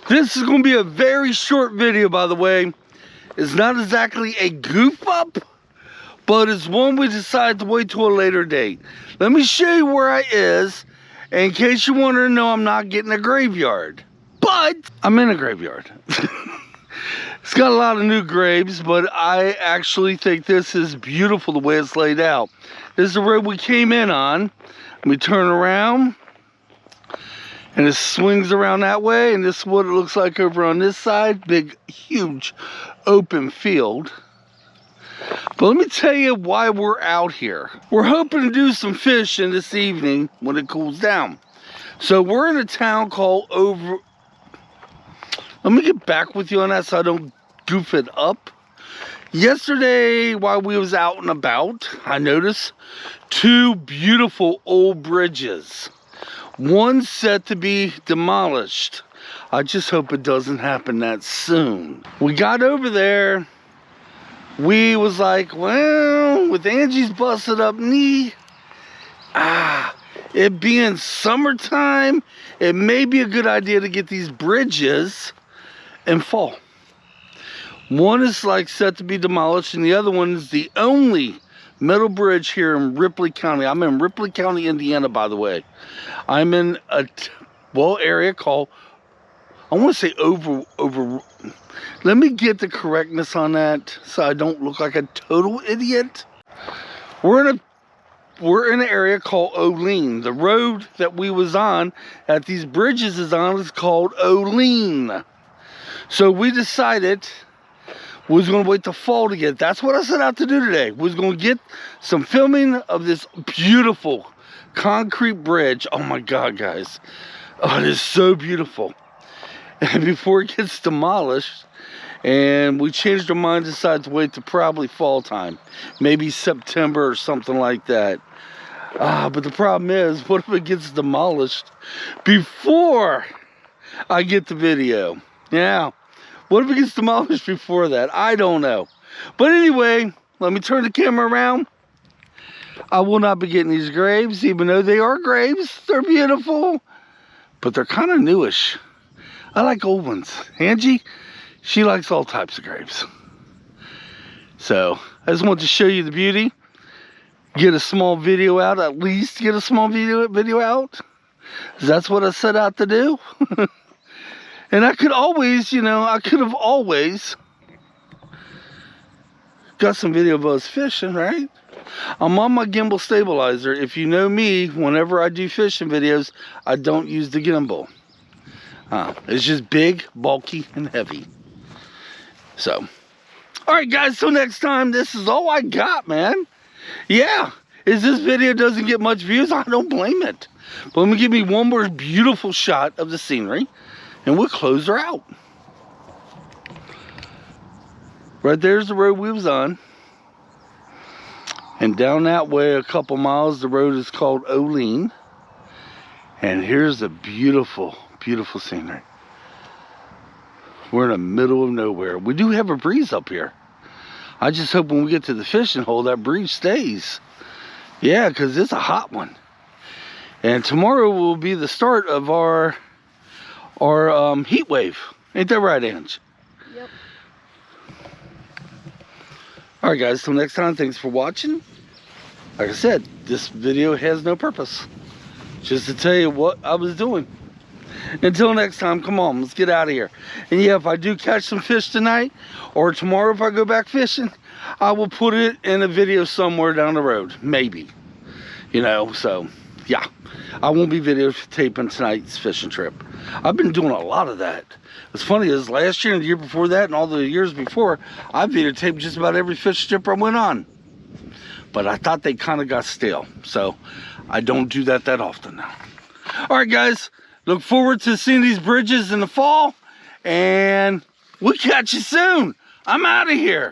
This is going to be a very short video, by the way. It's not exactly a goof up, but it's one we decided to wait till a later date. Let me show you where I is, in case you want to know I'm not getting a graveyard. But I'm in a graveyard. It's got a lot of new graves, but I actually think this is beautiful the way it's laid out. This is the road we came in on. We turn around, and it swings around that way, and this is what it looks like over on this side. Big, huge, open field. But let me tell you why we're out here. We're hoping to do some fishing this evening when it cools down. So we're in a town called Let me get back with you on that so I don't goof it up. Yesterday, while we was out and about, I noticed two beautiful old bridges. One set to be demolished. I just hope it doesn't happen that soon. We got over there. We was like, well, with Angie's busted up knee, it being summertime, it may be a good idea to get these bridges in fall. One is like set to be demolished, and the other one is the only metal bridge here in Ripley County. I'm in Ripley County, Indiana, by the way. I'm in a area called, I want to say over. Let me get the correctness on that so I don't look like a total idiot. We're in an area called Olean. The road that we was on that these bridges is on is called Olean. So we decided we was going to wait till fall to get. That's what I set out to do today. We was going to get some filming of this beautiful concrete bridge. Oh my God, guys. Oh, it is so beautiful. And before it gets demolished, and we changed our mind, decided to wait to probably fall time. Maybe September or something like that. But the problem is, what if it gets demolished before I get the video? Yeah. What if it gets demolished before that? I don't know. But anyway, let me turn the camera around. I will not be getting these graves, even though they are graves. They're beautiful, but they're kind of newish. I like old ones. Angie, she likes all types of graves. So I just wanted to show you the beauty. Get a small video out, at least get a small video out. That's what I set out to do. And I could always, I could have always got some video of us fishing, right? I'm on my gimbal stabilizer. If you know me, whenever I do fishing videos, I don't use the gimbal. It's just big, bulky, and heavy. So, all right, guys, till next time, this is all I got, man. Yeah, if this video doesn't get much views, I don't blame it. But let me give me one more beautiful shot of the scenery, and we'll close her out. Right there's the road we was on. And down that way a couple miles, the road is called Olean. And here's the beautiful, beautiful scenery. We're in the middle of nowhere. We do have a breeze up here. I just hope when we get to the fishing hole, that breeze stays. Yeah, because it's a hot one. And tomorrow will be the start of our heat wave. Ain't that right, Ange? Yep. All right, guys, till next time, thanks for watching. Like I said, this video has no purpose. Just to tell you what I was doing. Until next time, come on, let's get out of here. And yeah, if I do catch some fish tonight, or tomorrow if I go back fishing, I will put it in a video somewhere down the road. Maybe. So, yeah. I won't be videotaping tonight's fishing trip. I've been doing a lot of that. What's funny is last year and the year before that and all the years before, I videotaped just about every fishing trip I went on. But I thought they kind of got stale. So I don't do that often now. All right, guys. Look forward to seeing these bridges in the fall. And we'll catch you soon. I'm out of here.